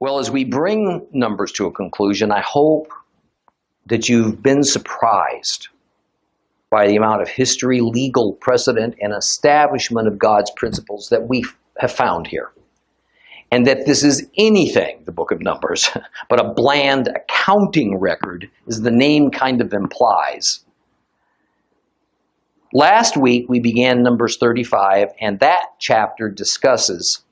Well, as we bring Numbers to a conclusion, I hope that you've been surprised by the amount of history, legal precedent, and establishment of God's principles that we have found here. And that this is anything, the book of Numbers, but a bland accounting record, as the name kind of implies. Last week, we began Numbers 35, and that chapter discusses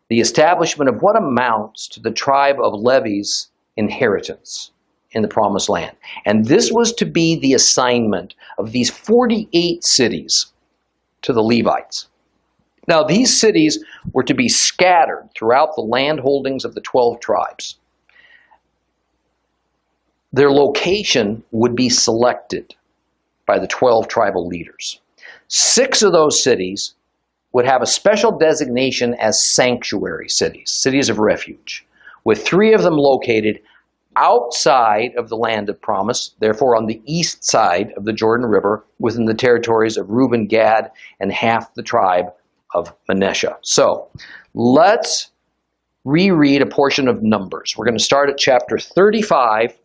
the establishment of what amounts to the tribe of Levi's inheritance in the Promised Land. And this was to be the assignment of these 48 cities to the Levites. Now, these cities were to be scattered throughout the land holdings of the 12 tribes. Their location would be selected by the 12 tribal leaders. 6 of those cities would have a special designation as sanctuary cities, cities of refuge, with 3 of them located outside of the land of promise, therefore on the east side of the Jordan River, within the territories of Reuben, Gad, and half the tribe of Manasseh. So, let's reread a portion of Numbers. We're going to start at chapter 35,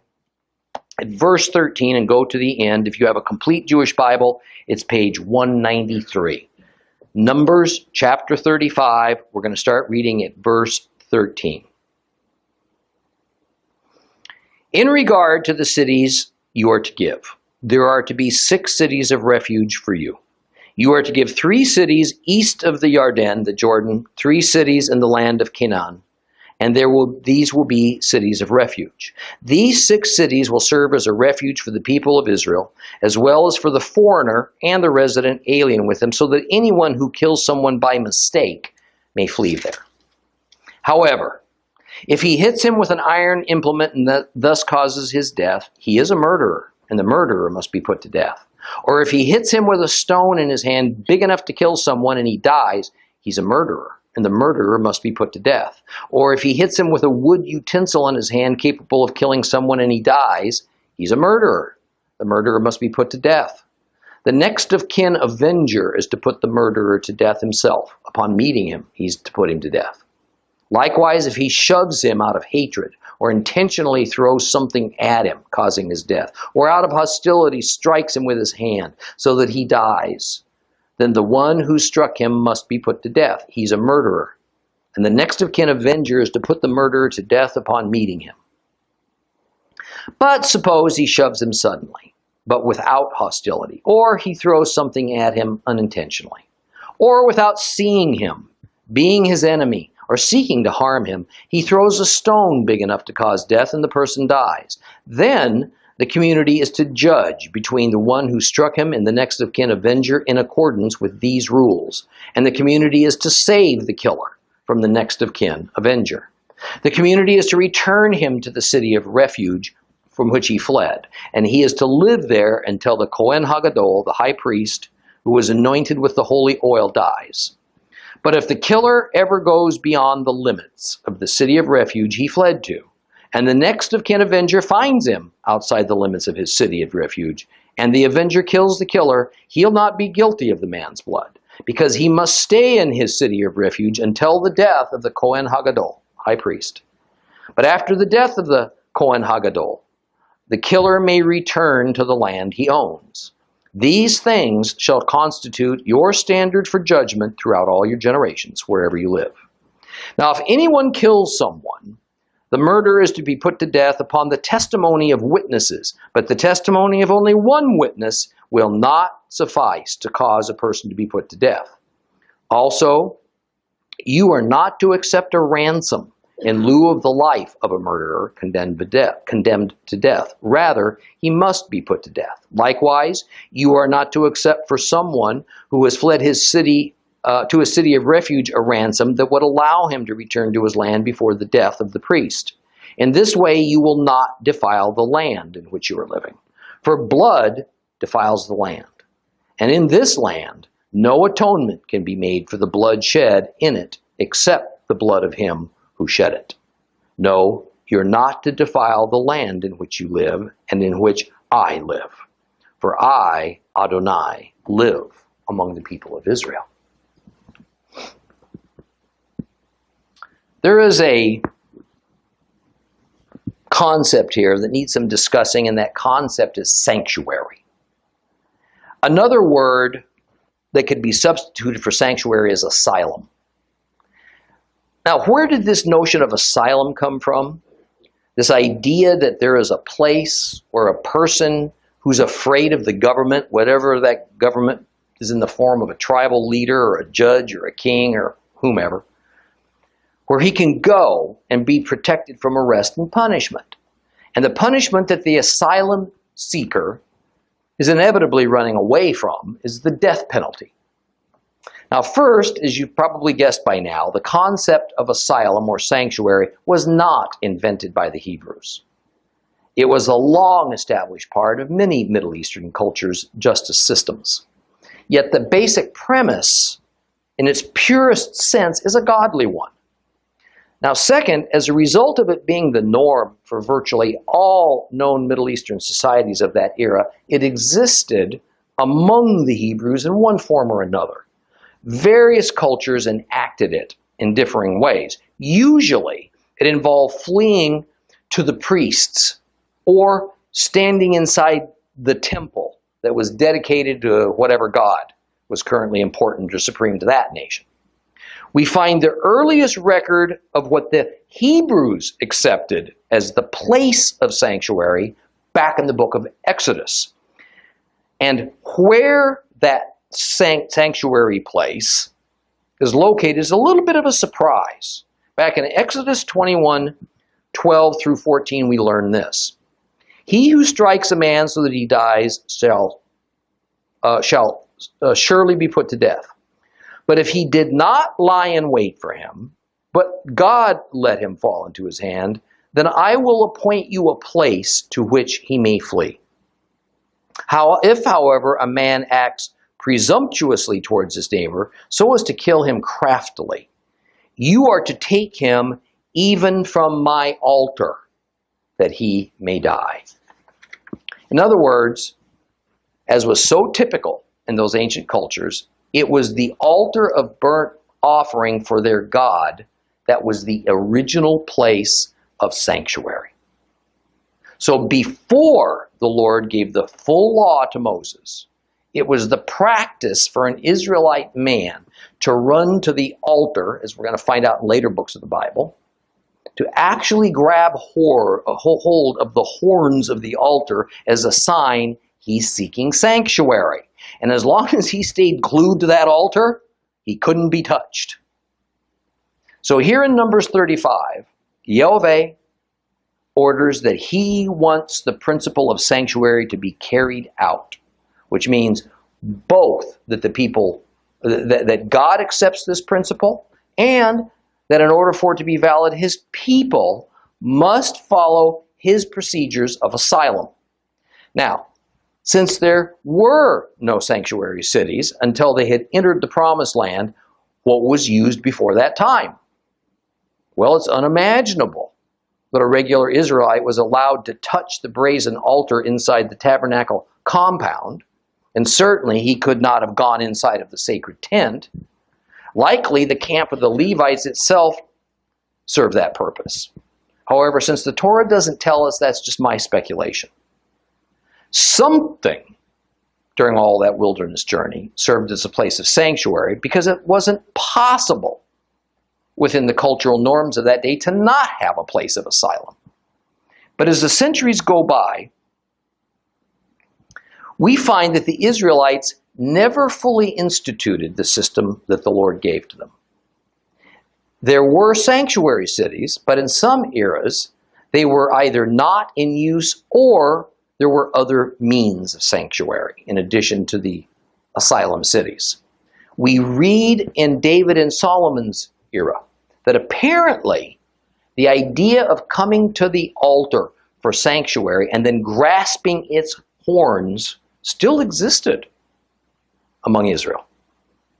at verse 13, and go to the end. If you have a complete Jewish Bible, it's page 193. Numbers chapter 35, we're going to start reading at verse 13. In regard to the cities you are to give, there are to be 6 cities of refuge for you. You are to give 3 cities east of the Jordan, the Jordan, 3 cities in the land of Canaan, and these will be cities of refuge. These 6 cities will serve as a refuge for the people of Israel, as well as for the foreigner and the resident alien with them, so that anyone who kills someone by mistake may flee there. However, if he hits him with an iron implement and thus causes his death, he is a murderer, and the murderer must be put to death. Or if he hits him with a stone in his hand big enough to kill someone and he dies, he's a murderer, and the murderer must be put to death. Or if he hits him with a wood utensil in his hand capable of killing someone and he dies, he's a murderer. The murderer must be put to death. The next of kin avenger is to put the murderer to death himself. Upon meeting him, he's to put him to death. Likewise, if he shoves him out of hatred, or intentionally throws something at him, causing his death, or out of hostility strikes him with his hand, so that he dies, then the one who struck him must be put to death. He's a murderer. And the next of kin avenger is to put the murderer to death upon meeting him. But suppose he shoves him suddenly, but without hostility, or he throws something at him unintentionally, or without seeing him, being his enemy, or seeking to harm him, he throws a stone big enough to cause death and the person dies. Then the community is to judge between the one who struck him and the next of kin avenger in accordance with these rules. And the community is to save the killer from the next of kin avenger. The community is to return him to the city of refuge from which he fled. And he is to live there until the Kohen Hagadol, the high priest, who was anointed with the holy oil, dies. But if the killer ever goes beyond the limits of the city of refuge he fled to, and the next of kin avenger finds him outside the limits of his city of refuge, and the avenger kills the killer, he'll not be guilty of the man's blood, because he must stay in his city of refuge until the death of the Kohen Hagadol, high priest. But after the death of the Kohen Hagadol, the killer may return to the land he owns. These things shall constitute your standard for judgment throughout all your generations, wherever you live. Now, if anyone kills someone, the murder is to be put to death upon the testimony of witnesses, but the testimony of only one witness will not suffice to cause a person to be put to death. Also, you are not to accept a ransom in lieu of the life of a murderer condemned to death. Rather, he must be put to death. Likewise, you are not to accept for someone who has fled his city to a city of refuge a ransom that would allow him to return to his land before the death of the priest. In this way, you will not defile the land in which you are living. For blood defiles the land. And in this land, no atonement can be made for the blood shed in it except the blood of him who shed it. No, you're not to defile the land in which you live and in which I live. For I, Adonai, live among the people of Israel. There is a concept here that needs some discussing, and that concept is sanctuary. Another word that could be substituted for sanctuary is asylum. Now, where did this notion of asylum come from? This idea that there is a place where a person who's afraid of the government, whatever that government is in the form of a tribal leader or a judge or a king or whomever, where he can go and be protected from arrest and punishment. And the punishment that the asylum seeker is inevitably running away from is the death penalty. Now, first, as you've probably guessed by now, the concept of asylum or sanctuary was not invented by the Hebrews. It was a long-established part of many Middle Eastern cultures' justice systems. Yet the basic premise, in its purest sense, is a godly one. Now, second, as a result of it being the norm for virtually all known Middle Eastern societies of that era, it existed among the Hebrews in one form or another. Various cultures enacted it in differing ways. Usually, it involved fleeing to the priests or standing inside the temple that was dedicated to whatever god was currently important or supreme to that nation. We find the earliest record of what the Hebrews accepted as the place of sanctuary back in the book of Exodus. And where that sanctuary place is located is a little bit of a surprise. Back in Exodus 21:12 through 14, we learn this. He who strikes a man so that he dies shall surely be put to death. But if he did not lie in wait for him, but God let him fall into his hand, then I will appoint you a place to which he may flee. If, however, a man acts presumptuously towards his neighbor, so as to kill him craftily, you are to take him even from my altar, that he may die. In other words, as was so typical in those ancient cultures, it was the altar of burnt offering for their God that was the original place of sanctuary. So before the Lord gave the full law to Moses, it was the practice for an Israelite man to run to the altar, as we're going to find out in later books of the Bible, to actually grab hold of the horns of the altar as a sign he's seeking sanctuary. And as long as he stayed glued to that altar, he couldn't be touched. So here in Numbers 35, Yahweh orders that he wants the principle of sanctuary to be carried out, which means both that the people, that God accepts this principle, and that in order for it to be valid, his people must follow his procedures of asylum. Now, since there were no sanctuary cities until they had entered the promised land, what was used before that time? Well, it's unimaginable that a regular Israelite was allowed to touch the brazen altar inside the tabernacle compound, and certainly he could not have gone inside of the sacred tent. Likely, the camp of the Levites itself served that purpose. However, since the Torah doesn't tell us, that's just my speculation. Something during all that wilderness journey served as a place of sanctuary because it wasn't possible within the cultural norms of that day to not have a place of asylum. But as the centuries go by, we find that the Israelites never fully instituted the system that the Lord gave to them. There were sanctuary cities, but in some eras, they were either not in use or there were other means of sanctuary in addition to the asylum cities. We read in David and Solomon's era that apparently the idea of coming to the altar for sanctuary and then grasping its horns still existed among Israel.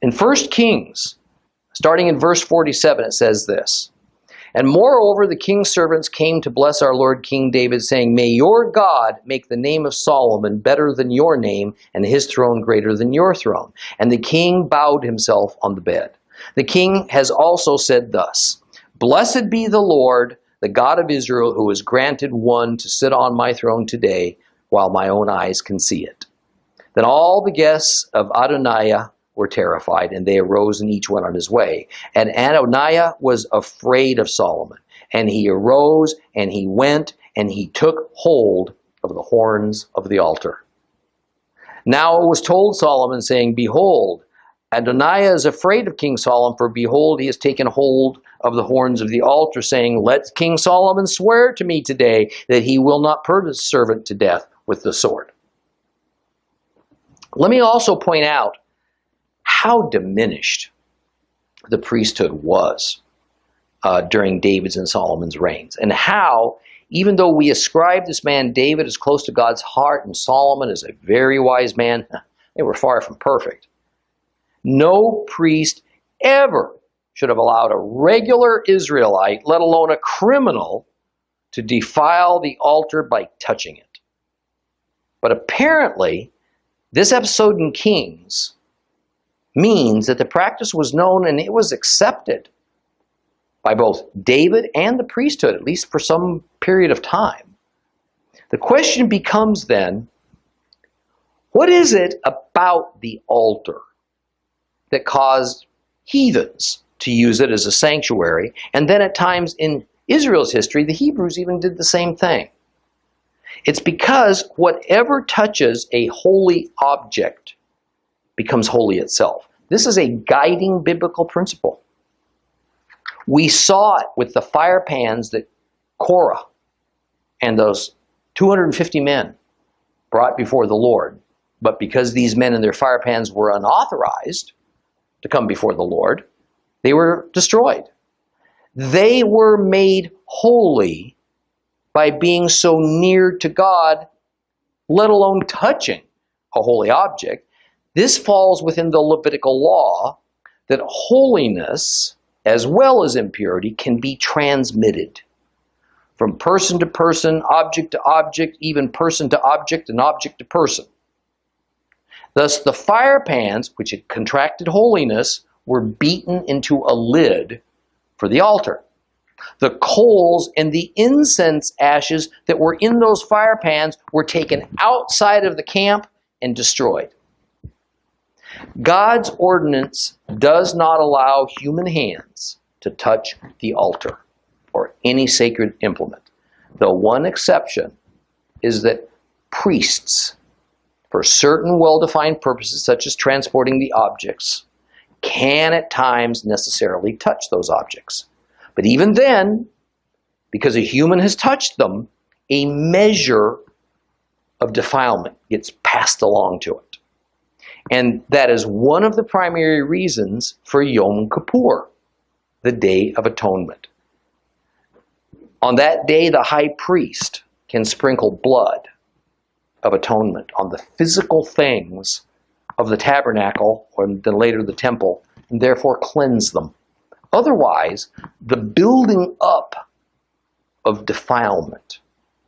In 1 Kings, starting in verse 47, it says this, "And moreover, the king's servants came to bless our Lord King David, saying, May your God make the name of Solomon better than your name, and his throne greater than your throne. And the king bowed himself on the bed. The king has also said thus, Blessed be the Lord, the God of Israel, who has granted one to sit on my throne today, while my own eyes can see it." Then all the guests of Adoniah were terrified, and they arose and each went on his way. And Adoniah was afraid of Solomon. And he arose, and he went, and he took hold of the horns of the altar. Now it was told Solomon, saying, "Behold, Adoniah is afraid of King Solomon, for behold, he has taken hold of the horns of the altar, saying, Let King Solomon swear to me today that he will not put his servant to death with the sword." Let me also point out how diminished the priesthood was during David's and Solomon's reigns, and how, even though we ascribe this man David as close to God's heart and Solomon as a very wise man, they were far from perfect. No priest ever should have allowed a regular Israelite, let alone a criminal, to defile the altar by touching it. But apparently, this episode in Kings means that the practice was known and it was accepted by both David and the priesthood, at least for some period of time. The question becomes then, what is it about the altar that caused heathens to use it as a sanctuary? And then at times in Israel's history, the Hebrews even did the same thing. It's because whatever touches a holy object becomes holy itself. This is a guiding biblical principle. We saw it with the fire pans that Korah and those 250 men brought before the Lord. But because these men and their fire pans were unauthorized to come before the Lord, they were destroyed. They were made holy by being so near to God, let alone touching a holy object. This falls within the Levitical law that holiness, as well as impurity, can be transmitted from person to person, object to object, even person to object, and object to person. Thus, the fire pans, which had contracted holiness, were beaten into a lid for the altar. The coals and the incense ashes that were in those fire pans were taken outside of the camp and destroyed. God's ordinance does not allow human hands to touch the altar or any sacred implement. The one exception is that priests, for certain well-defined purposes such as transporting the objects, can at times necessarily touch those objects. But even then, because a human has touched them, a measure of defilement gets passed along to it. And that is one of the primary reasons for Yom Kippur, the Day of Atonement. On that day, the high priest can sprinkle blood of atonement on the physical things of the tabernacle, or then later the temple, and therefore cleanse them. Otherwise, the building up of defilement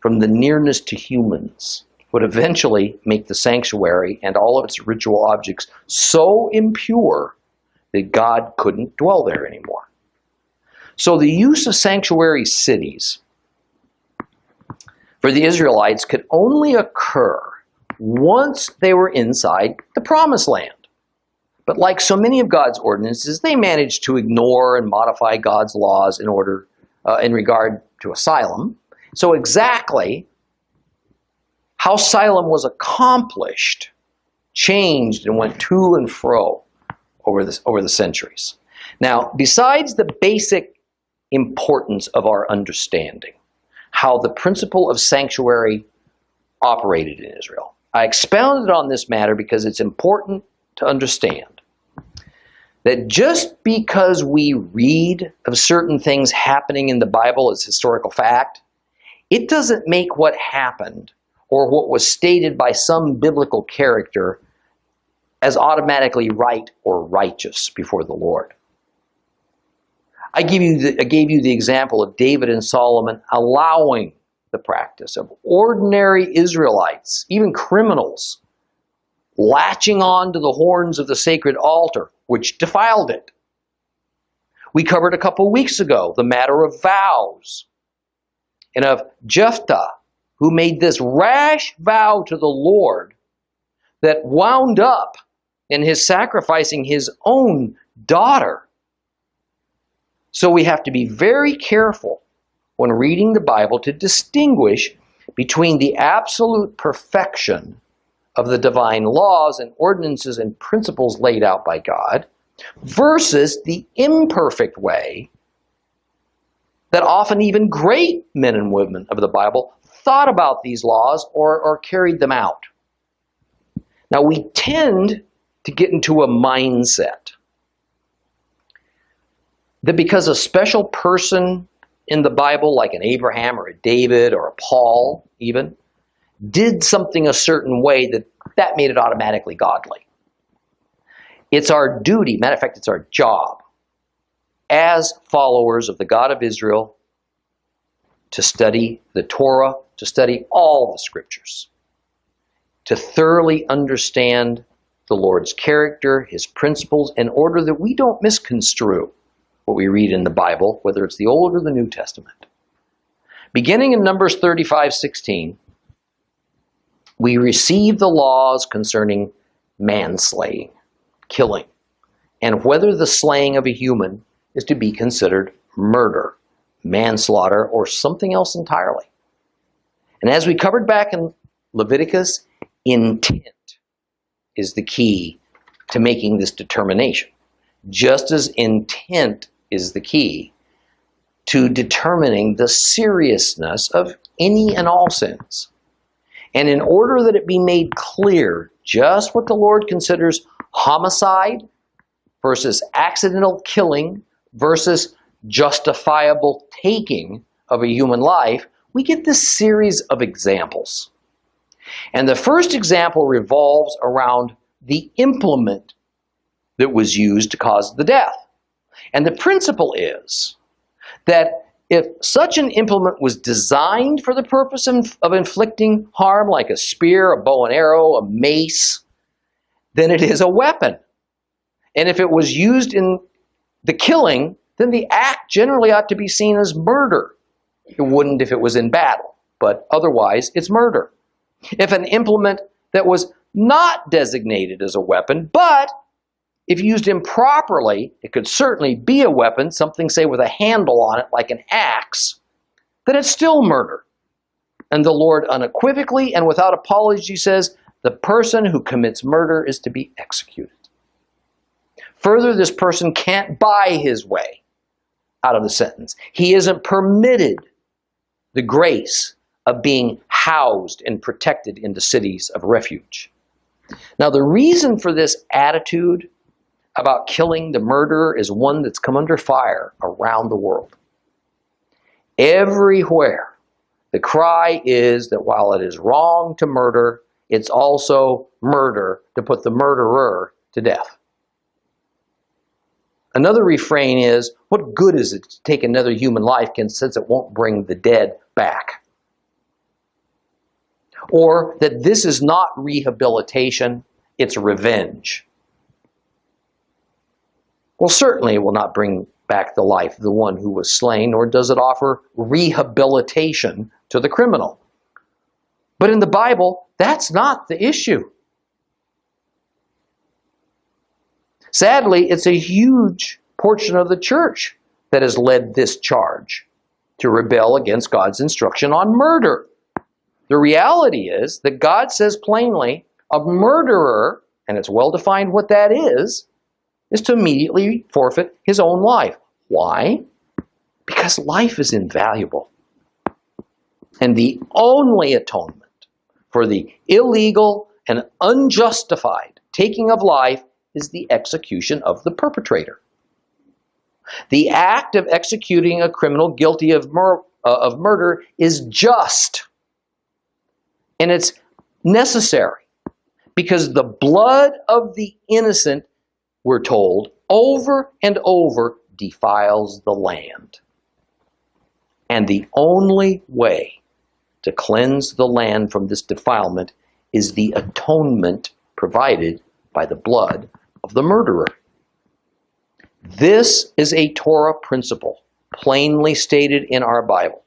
from the nearness to humans would eventually make the sanctuary and all of its ritual objects so impure that God couldn't dwell there anymore. So the use of sanctuary cities for the Israelites could only occur once they were inside the Promised Land. But like so many of God's ordinances, they managed to ignore and modify God's laws in regard to asylum. So exactly how asylum was accomplished changed and went to and fro over the centuries. Now, besides the basic importance of our understanding how the principle of sanctuary operated in Israel, I expounded on this matter because it's important to understand that just because we read of certain things happening in the Bible as historical fact, it doesn't make what happened or what was stated by some biblical character as automatically right or righteous before the Lord. I gave you the example of David and Solomon allowing the practice of ordinary Israelites, even criminals, latching on to the horns of the sacred altar, which defiled it. We covered a couple weeks ago the matter of vows and of Jephthah, who made this rash vow to the Lord that wound up in his sacrificing his own daughter. So we have to be very careful when reading the Bible to distinguish between the absolute perfection of the divine laws and ordinances and principles laid out by God versus the imperfect way that often even great men and women of the Bible thought about these laws or carried them out. Now we tend to get into a mindset that because a special person in the Bible, like an Abraham or a David or a Paul even, did something a certain way, that made it automatically godly. It's our duty, matter of fact, it's our job as followers of the God of Israel to study the Torah, to study all the scriptures, to thoroughly understand the Lord's character, his principles, in order that we don't misconstrue what we read in the Bible, whether it's the Old or the New Testament. Beginning in Numbers 35:16, we receive the laws concerning manslaying, killing, and whether the slaying of a human is to be considered murder, manslaughter, or something else entirely. And as we covered back in Leviticus, intent is the key to making this determination, just as intent is the key to determining the seriousness of any and all sins. And in order that it be made clear just what the Lord considers homicide versus accidental killing versus justifiable taking of a human life, we get this series of examples. And the first example revolves around the implement that was used to cause the death. And the principle is that if such an implement was designed for the purpose of inflicting harm, like a spear, a bow and arrow, a mace, then it is a weapon. And if it was used in the killing, then the act generally ought to be seen as murder. It wouldn't if it was in battle, but otherwise it's murder. If an implement that was not designated as a weapon, but if used improperly, it could certainly be a weapon, something, say, with a handle on it, like an axe, then it's still murder. And the Lord unequivocally and without apology says, the person who commits murder is to be executed. Further, this person can't buy his way out of the sentence. He isn't permitted the grace of being housed and protected into cities of refuge. Now, the reason for this attitude about killing the murderer is one that's come under fire around the world. Everywhere, the cry is that while it is wrong to murder, it's also murder to put the murderer to death. Another refrain is, what good is it to take another human life since it won't bring the dead back? Or that this is not rehabilitation, it's revenge. Well, certainly it will not bring back the life of the one who was slain, nor does it offer rehabilitation to the criminal. But in the Bible, that's not the issue. Sadly, it's a huge portion of the church that has led this charge to rebel against God's instruction on murder. The reality is that God says plainly, a murderer, and it's well defined what that is to immediately forfeit his own life. Why? Because life is invaluable. And the only atonement for the illegal and unjustified taking of life is the execution of the perpetrator. The act of executing a criminal guilty of murder is just, and it's necessary, because the blood of the innocent, we're told, over and over defiles the land. And the only way to cleanse the land from this defilement is the atonement provided by the blood of the murderer. This is a Torah principle, plainly stated in our Bible.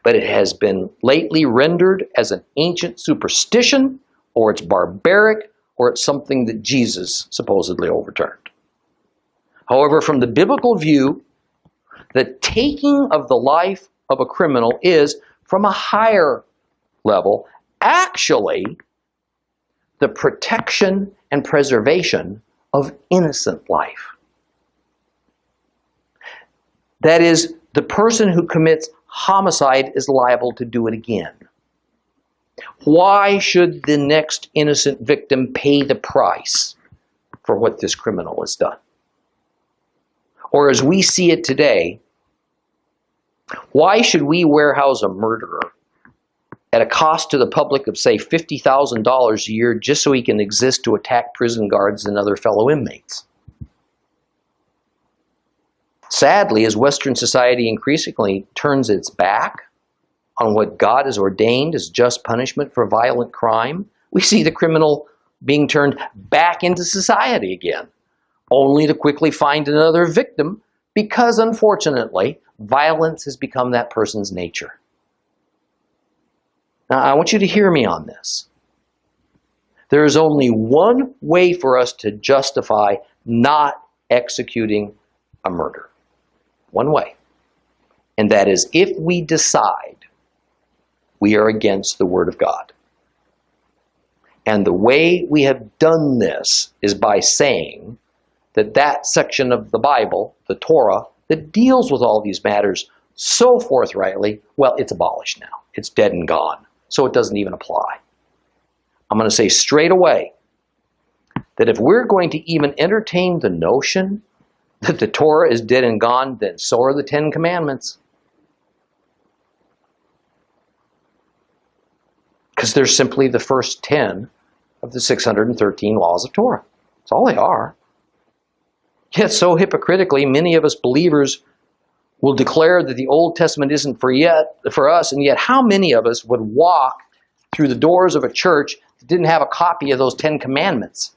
but it has been lately rendered as an ancient superstition, or it's barbaric, or it's something that Jesus supposedly overturned. However, from the biblical view, the taking of the life of a criminal is, from a higher level, actually the protection and preservation of innocent life. That is, the person who commits homicide is liable to do it again. Why should the next innocent victim pay the price for what this criminal has done? Or as we see it today, why should we warehouse a murderer at a cost to the public of, say, $50,000 a year just so he can exist to attack prison guards and other fellow inmates? Sadly, as Western society increasingly turns its back on what God has ordained as just punishment for violent crime, we see the criminal being turned back into society again, only to quickly find another victim because, unfortunately, violence has become that person's nature. Now, I want you to hear me on this. There is only one way for us to justify not executing a murder. One way. And that is if we decide we are against the Word of God. And the way we have done this is by saying that that section of the Bible, the Torah, that deals with all these matters so forthrightly, well, it's abolished now. It's dead and gone. So it doesn't even apply. I'm going to say straight away that if we're going to even entertain the notion that the Torah is dead and gone, then so are the 10 Commandments. Because they're simply the first 10 of the 613 laws of Torah. That's all they are. Yet so hypocritically, many of us believers will declare that the Old Testament isn't for us, and yet how many of us would walk through the doors of a church that didn't have a copy of those 10 Commandments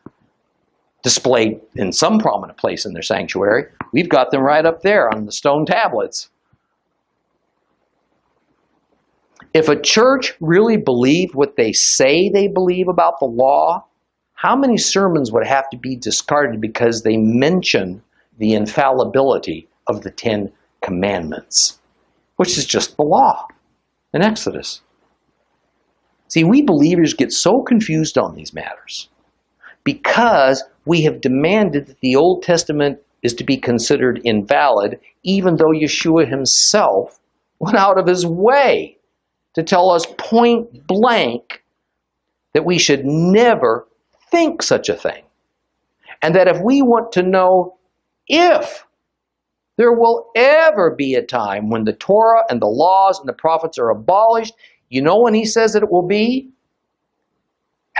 displayed in some prominent place in their sanctuary? We've got them right up there on the stone tablets. If a church really believed what they say they believe about the law, how many sermons would have to be discarded because they mention the infallibility of the 10 Commandments, which is just the law in Exodus? See, we believers get so confused on these matters because we have demanded that the Old Testament is to be considered invalid, even though Yeshua himself went out of his way to tell us point blank that we should never think such a thing. And that if we want to know if there will ever be a time when the Torah and the laws and the prophets are abolished, you know when he says that it will be?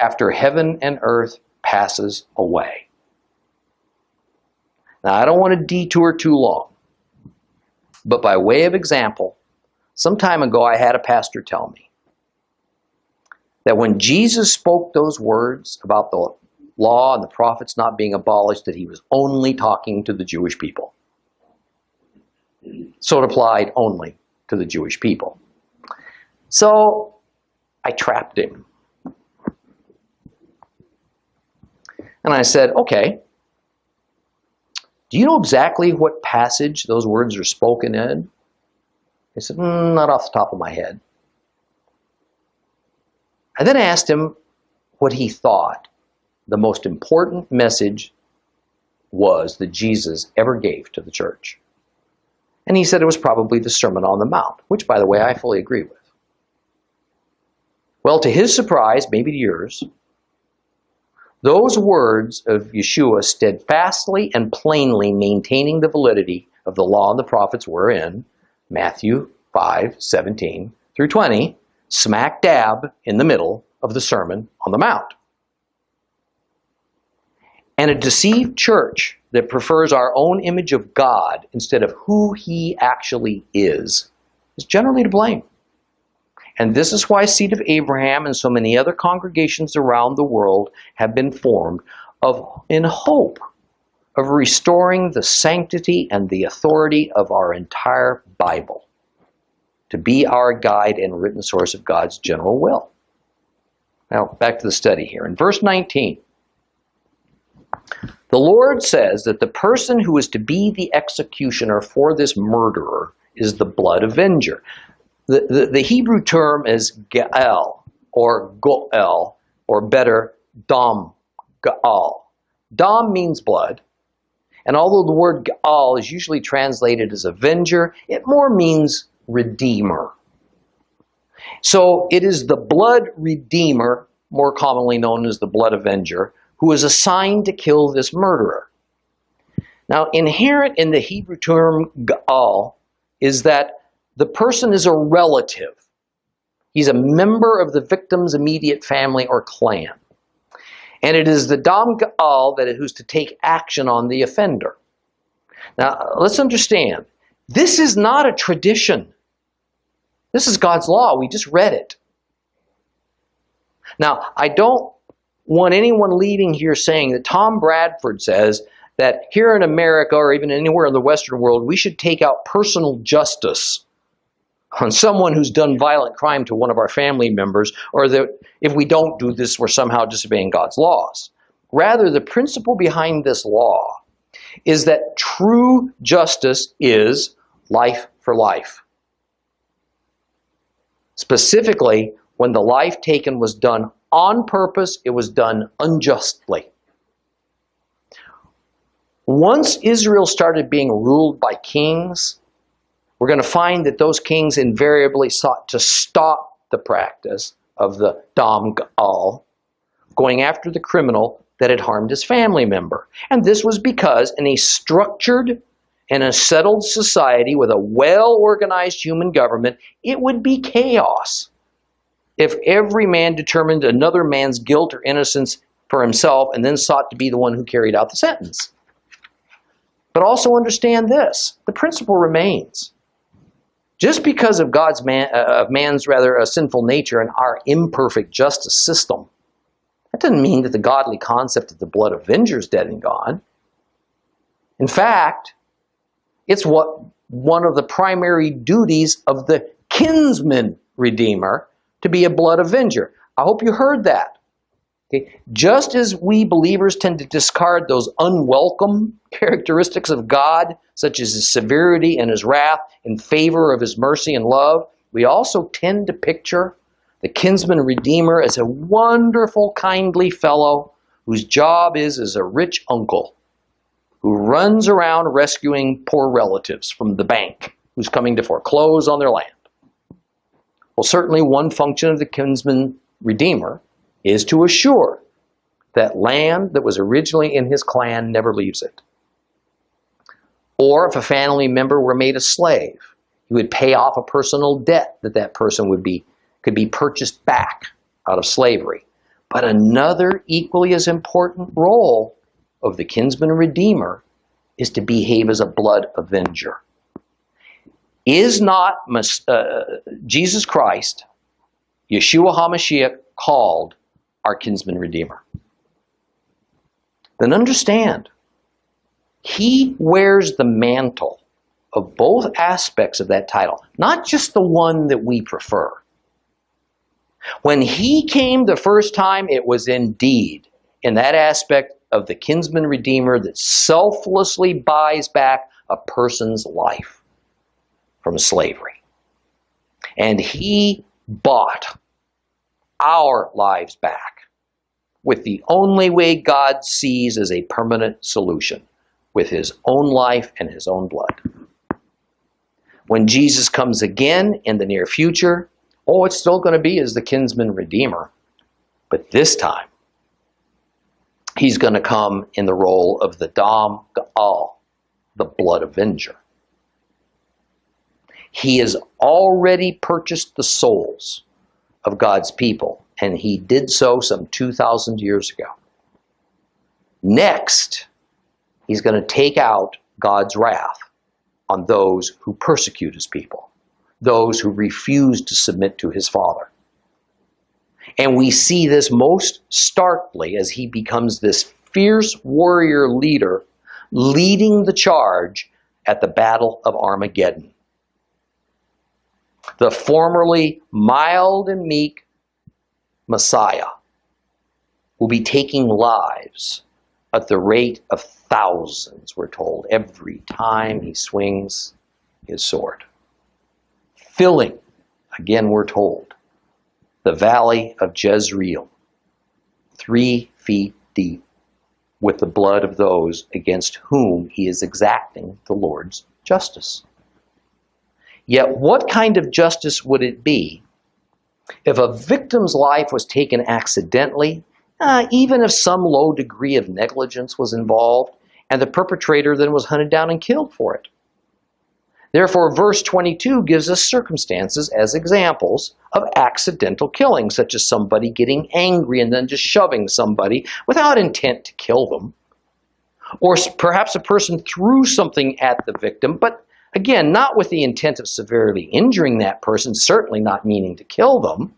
After heaven and earth passes away. Now, I don't want to detour too long, but by way of example, some time ago I had a pastor tell me that when Jesus spoke those words about the law and the prophets not being abolished, that he was only talking to the Jewish people. So it applied only to the Jewish people. So I trapped him. And I said, okay, do you know exactly what passage those words are spoken in? He said, not off the top of my head. I then asked him what he thought the most important message was that Jesus ever gave to the church. And he said it was probably the Sermon on the Mount, which, by the way, I fully agree with. Well, to his surprise, maybe to yours, those words of Yeshua steadfastly and plainly maintaining the validity of the law and the prophets were in Matthew 5:17 through 20, smack dab in the middle of the Sermon on the Mount. And a deceived church that prefers our own image of God instead of who he actually is generally to blame. And this is why Seed of Abraham and so many other congregations around the world have been formed in hope of restoring the sanctity and the authority of our entire Bible. to be our guide and written source of God's general will. Now, back to the study here. In verse 19, the Lord says that the person who is to be the executioner for this murderer is the blood avenger. The Hebrew term is Gaal, or Goel, or better, Dam, Gaal. Dam means blood, and although the word Gaal is usually translated as avenger, it more means redeemer. So it is the blood redeemer, more commonly known as the blood avenger, who is assigned to kill this murderer. Now, inherent in the Hebrew term Gaal is that the person is a relative. He's a member of the victim's immediate family or clan. And it is the Dam Gaal who's to take action on the offender. Now, let's understand, this is not a tradition. This is God's law. We just read it. Now, I don't want anyone leaving here saying that Tom Bradford says that here in America or even anywhere in the Western world, we should take out personal justice on someone who's done violent crime to one of our family members, or that if we don't do this, we're somehow disobeying God's laws. Rather, the principle behind this law is that true justice is life for life. Specifically, when the life taken was done on purpose, it was done unjustly. Once Israel started being ruled by kings, we're going to find that those kings invariably sought to stop the practice of the Dam Gaal, going after the criminal that had harmed his family member. And this was because in a structured and a settled society with a well-organized human government, it would be chaos if every man determined another man's guilt or innocence for himself and then sought to be the one who carried out the sentence. But also understand this, the principle remains. Just because of man's sinful nature and our imperfect justice system, that doesn't mean that the godly concept of the blood avenger is dead and gone. In fact, it's one of the primary duties of the kinsman redeemer to be a blood avenger. I hope you heard that. Okay? Just as we believers tend to discard those unwelcome characteristics of God, such as his severity and his wrath, in favor of his mercy and love, we also tend to picture the kinsman redeemer as a wonderful, kindly fellow whose job is as a rich uncle who runs around rescuing poor relatives from the bank who's coming to foreclose on their land. Well, certainly one function of the kinsman redeemer is to assure that land that was originally in his clan never leaves it. Or if a family member were made a slave, he would pay off a personal debt that person could be purchased back out of slavery. But another equally as important role of the kinsman redeemer is to behave as a blood avenger. Is not Jesus Christ, Yeshua HaMashiach, called our kinsman redeemer? Then understand, he wears the mantle of both aspects of that title, not just the one that we prefer. When he came the first time, it was indeed in that aspect of the kinsman redeemer that selflessly buys back a person's life from slavery. And he bought our lives back with the only way God sees as a permanent solution, with his own life and his own blood. When Jesus comes again in the near future, it's still going to be as the kinsman redeemer, but this time he's going to come in the role of the Dam Gaal, the blood avenger. He has already purchased the souls of God's people, and he did so some 2,000 years ago. Next, he's going to take out God's wrath on those who persecute his people, those who refuse to submit to his Father. And we see this most starkly as he becomes this fierce warrior leader leading the charge at the Battle of Armageddon. The formerly mild and meek Messiah will be taking lives at the rate of thousands, we're told, every time he swings his sword. Filling, again we're told, the valley of Jezreel, 3 feet deep, with the blood of those against whom he is exacting the Lord's justice. Yet what kind of justice would it be if a victim's life was taken accidentally, even if some low degree of negligence was involved, and the perpetrator then was hunted down and killed for it? Therefore, verse 22 gives us circumstances as examples of accidental killing, such as somebody getting angry and then just shoving somebody without intent to kill them. Or perhaps a person threw something at the victim, but again, not with the intent of severely injuring that person, certainly not meaning to kill them.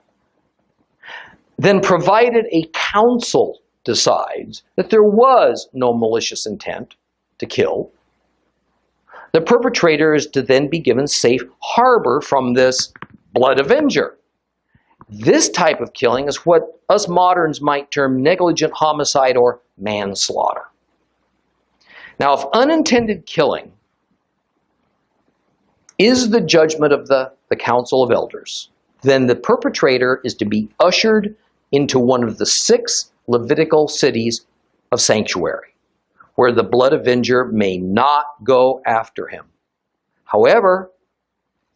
Then, provided a council decides that there was no malicious intent to kill, the perpetrator is to then be given safe harbor from this blood avenger. This type of killing is what us moderns might term negligent homicide or manslaughter. Now, if unintended killing is the judgment of the council of elders, then the perpetrator is to be ushered into one of the 6 Levitical cities of sanctuary, where the blood avenger may not go after him. However,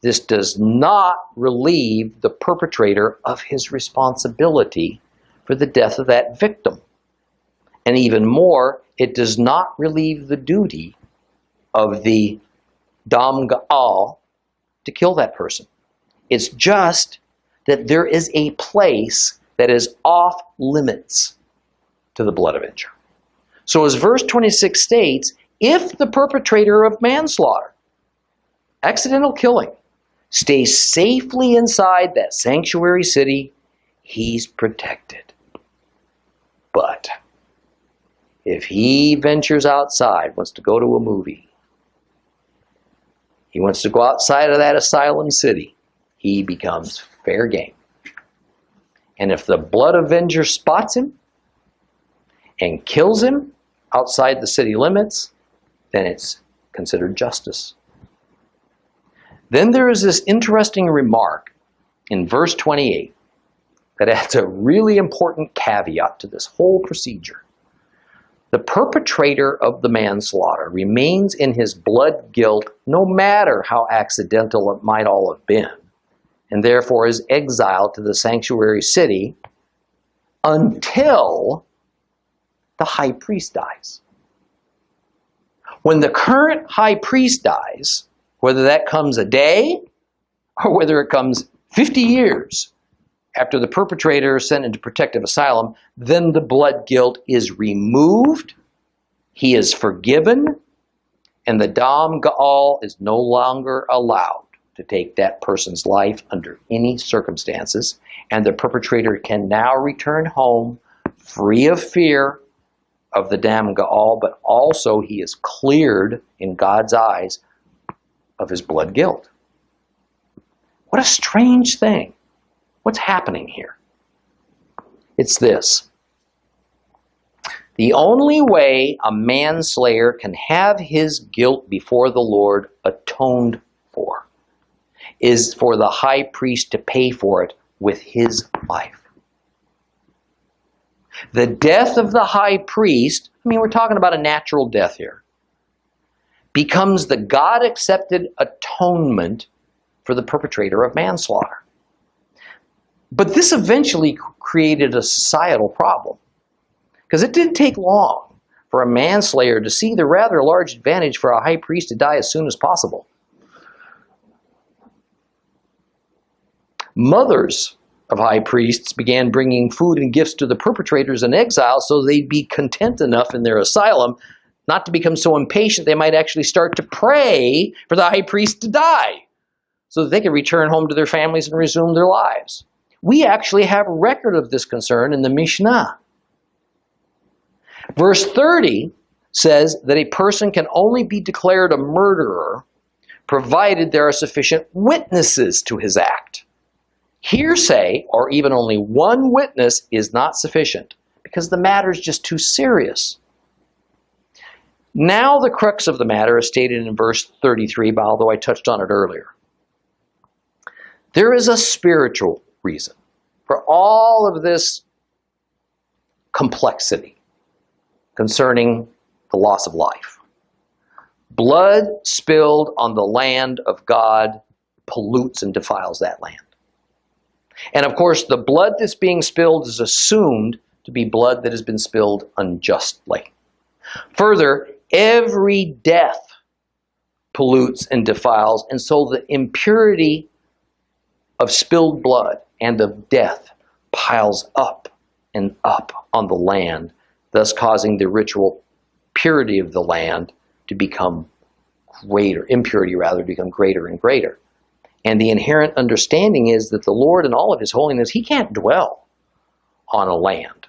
this does not relieve the perpetrator of his responsibility for the death of that victim. And even more, it does not relieve the duty of the Dam Gaal to kill that person. It's just that there is a place that is off limits to the blood avenger. So as verse 26 states, if the perpetrator of manslaughter, accidental killing, stays safely inside that sanctuary city, he's protected. But if he ventures outside, wants to go to a movie, he wants to go outside of that asylum city, he becomes fair game. And if the blood avenger spots him and kills him outside the city limits, then it's considered justice. Then there is this interesting remark in verse 28 that adds a really important caveat to this whole procedure. The perpetrator of the manslaughter remains in his blood guilt no matter how accidental it might all have been, and therefore is exiled to the sanctuary city until the high priest dies. When the current high priest dies, whether that comes a day or whether it comes 50 years after the perpetrator is sent into protective asylum, then the blood guilt is removed, he is forgiven, and the Dam Gaal is no longer allowed to take that person's life under any circumstances, and the perpetrator can now return home free of fear of the Dam Gaal, but also he is cleared in God's eyes of his blood guilt. What a strange thing. What's happening here? It's this. The only way a manslayer can have his guilt before the Lord atoned for is for the high priest to pay for it with his life. The death of the high priest, we're talking about a natural death here, becomes the God-accepted atonement for the perpetrator of manslaughter. But this eventually created a societal problem, because it didn't take long for a manslayer to see the rather large advantage for a high priest to die as soon as possible. Mothers of high priests began bringing food and gifts to the perpetrators in exile so they'd be content enough in their asylum not to become so impatient they might actually start to pray for the high priest to die so that they could return home to their families and resume their lives. We actually have a record of this concern in the Mishnah. Verse 30 says that a person can only be declared a murderer provided there are sufficient witnesses to his act. Hearsay, or even only one witness, is not sufficient because the matter is just too serious. Now the crux of the matter is stated in verse 33, although I touched on it earlier. There is a spiritual reason for all of this complexity concerning the loss of life. Blood spilled on the land of God pollutes and defiles that land. And of course, the blood that's being spilled is assumed to be blood that has been spilled unjustly. Further, every death pollutes and defiles, and so the impurity of spilled blood and of death piles up and up on the land, thus causing the ritual purity of the land to become greater, impurity rather, to become greater and greater. And the inherent understanding is that the Lord in all of his holiness, he can't dwell on a land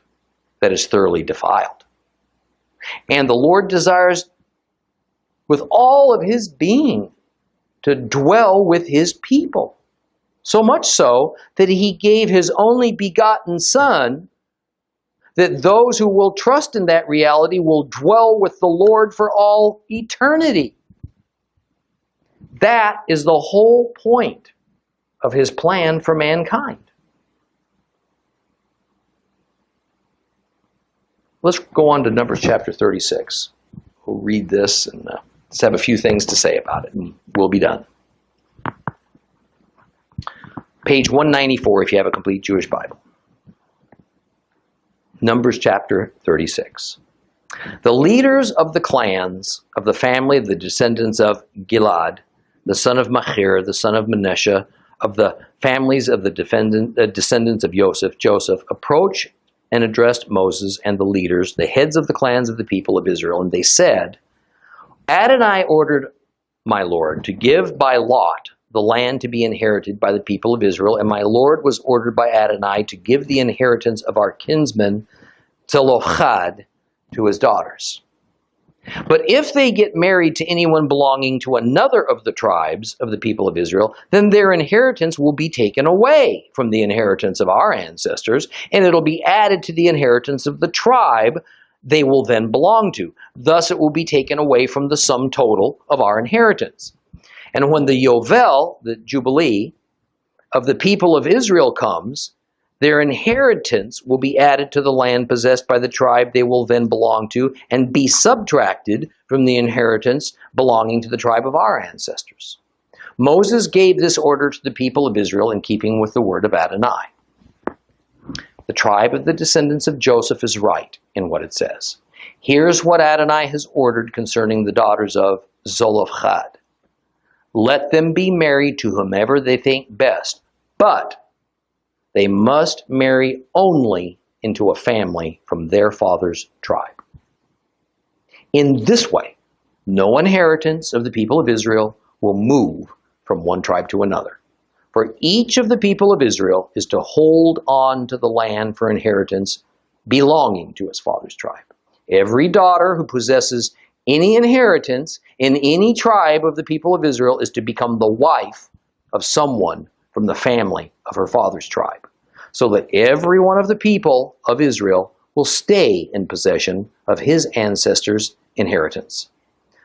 that is thoroughly defiled. And the Lord desires with all of his being to dwell with his people. So much so that he gave his only begotten Son, that those who will trust in that reality will dwell with the Lord for all eternity. That is the whole point of his plan for mankind. Let's go on to Numbers chapter 36. We'll read this and let's have a few things to say about it, and we'll be done. Page 194 if you have a complete Jewish Bible. Numbers chapter 36. The leaders of the clans of the family of the descendants of Gilad, the son of Machir, the son of Manasseh, of the families of the descendants of Joseph, approached and addressed Moses and the leaders, the heads of the clans of the people of Israel, and they said, Adonai ordered my Lord to give by lot the land to be inherited by the people of Israel, and my Lord was ordered by Adonai to give the inheritance of our kinsman Zelophehad to his daughters. But if they get married to anyone belonging to another of the tribes of the people of Israel, then their inheritance will be taken away from the inheritance of our ancestors, and it'll be added to the inheritance of the tribe they will then belong to. Thus it will be taken away from the sum total of our inheritance. And when the Yovel, the Jubilee, of the people of Israel comes, their inheritance will be added to the land possessed by the tribe they will then belong to and be subtracted from the inheritance belonging to the tribe of our ancestors. Moses gave this order to the people of Israel in keeping with the word of Adonai. The tribe of the descendants of Joseph is right in what it says. Here's what Adonai has ordered concerning the daughters of Zelophehad. Let them be married to whomever they think best, but they must marry only into a family from their father's tribe. In this way, no inheritance of the people of Israel will move from one tribe to another. For each of the people of Israel is to hold on to the land for inheritance belonging to his father's tribe. Every daughter who possesses any inheritance in any tribe of the people of Israel is to become the wife of someone from the family of her father's tribe, so that every one of the people of Israel will stay in possession of his ancestors' inheritance.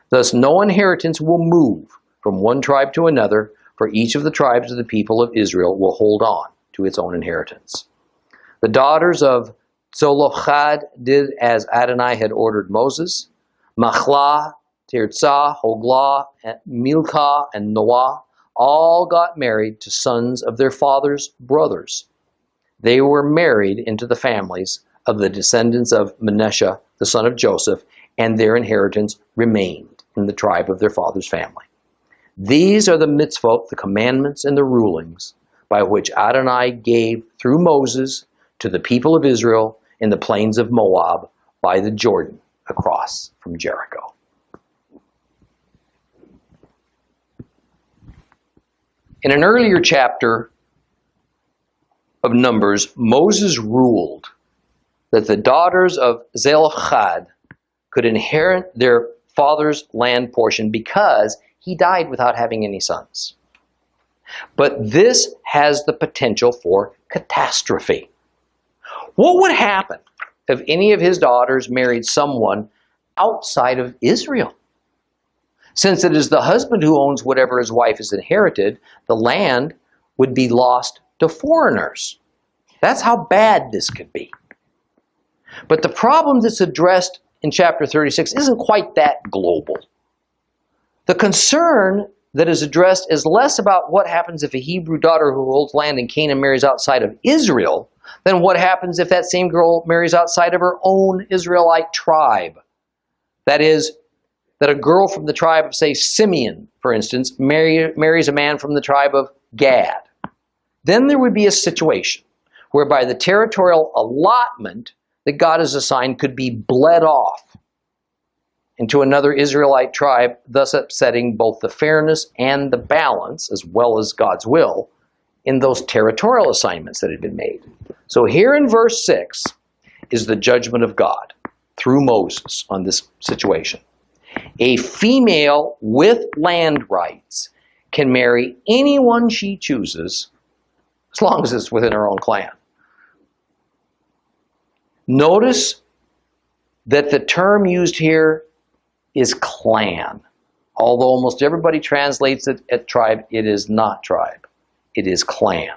Thus, no inheritance will move from one tribe to another, for each of the tribes of the people of Israel will hold on to its own inheritance. The daughters of Zelophehad did as Adonai had ordered Moses. Machlah, Tirzah, Hoglah, Milcah, and Noah all got married to sons of their father's brothers. They were married into the families of the descendants of Manasseh, the son of Joseph, and their inheritance remained in the tribe of their father's family. These are the mitzvot, the commandments, and the rulings by which Adonai gave through Moses to the people of Israel in the plains of Moab by the Jordan across from Jericho. In an earlier chapter of Numbers, Moses ruled that the daughters of Zelophehad could inherit their father's land portion because he died without having any sons. But this has the potential for catastrophe. What would happen if any of his daughters married someone outside of Israel? Since it is the husband who owns whatever his wife has inherited, the land would be lost to foreigners. That's how bad this could be. But the problem that's addressed in chapter 36 isn't quite that global. The concern that is addressed is less about what happens if a Hebrew daughter who holds land in Canaan marries outside of Israel than what happens if that same girl marries outside of her own Israelite tribe. That is, that a girl from the tribe of, say, Simeon, for instance, marries a man from the tribe of Gad. Then there would be a situation whereby the territorial allotment that God has assigned could be bled off into another Israelite tribe, thus upsetting both the fairness and the balance, as well as God's will, in those territorial assignments that had been made. So here in verse 6 is the judgment of God through Moses on this situation. A female with land rights can marry anyone she chooses as long as it's within her own clan. Notice that the term used here is clan. Although almost everybody translates it as tribe, it is not tribe. It is clan.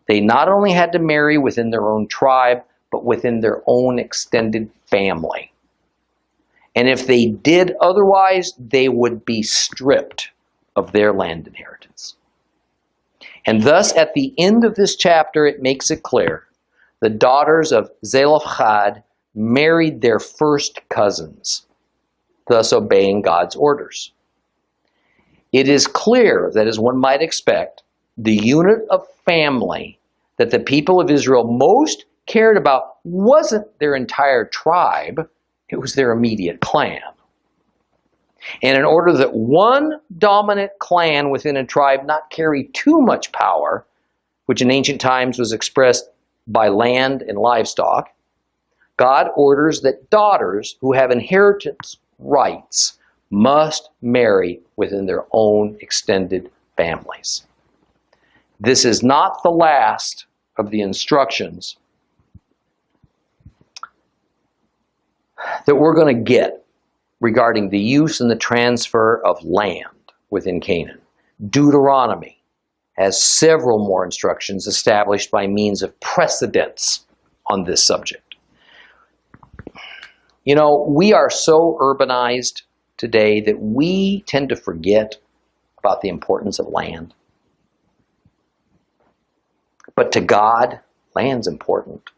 They not only had to marry within their own tribe, but within their own extended family. And if they did otherwise, they would be stripped of their land inheritance. And thus, at the end of this chapter, it makes it clear the daughters of Zelophehad married their first cousins, thus obeying God's orders. It is clear that, as one might expect, the unit of family that the people of Israel most cared about wasn't their entire tribe, it was their immediate clan. And in order that one dominant clan within a tribe not carry too much power, which in ancient times was expressed by land and livestock, God orders that daughters who have inheritance rights must marry within their own extended families. This is not the last of the instructions that we're going to get regarding the use and the transfer of land within Canaan. Deuteronomy has several more instructions established by means of precedents on this subject. You know, we are so urbanized today that we tend to forget about the importance of land. But to God, land's important.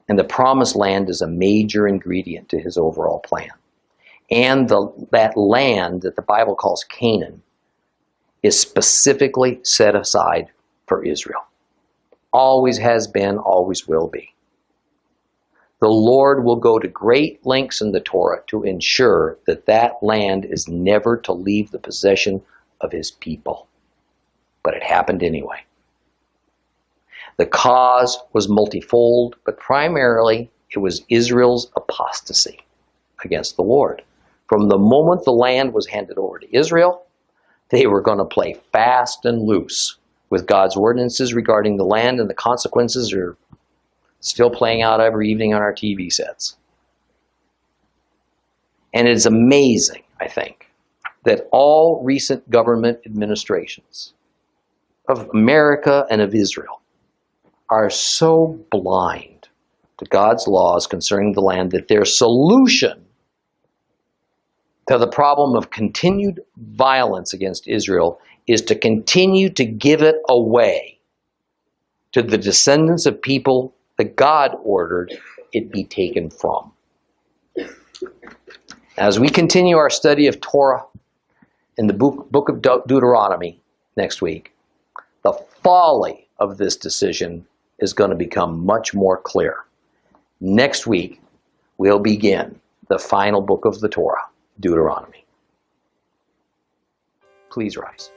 And the promised land is a major ingredient to his overall plan. And that land that the Bible calls Canaan is specifically set aside for Israel. Always has been, always will be. The Lord will go to great lengths in the Torah to ensure that that land is never to leave the possession of his people. But it happened anyway. The cause was multifold, but primarily it was Israel's apostasy against the Lord. From the moment the land was handed over to Israel, they were going to play fast and loose with God's ordinances regarding the land, and the consequences are still playing out every evening on our TV sets. And it's amazing, I think, that all recent government administrations of America and of Israel are so blind to God's laws concerning the land that their solution to the problem of continued violence against Israel is to continue to give it away to the descendants of people that God ordered it be taken from. As we continue our study of Torah in the book of Deuteronomy next week, the folly of this decision is going to become much more clear. Next week, we'll begin the final book of the Torah, Deuteronomy. Please rise.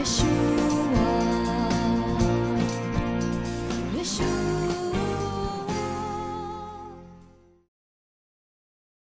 예수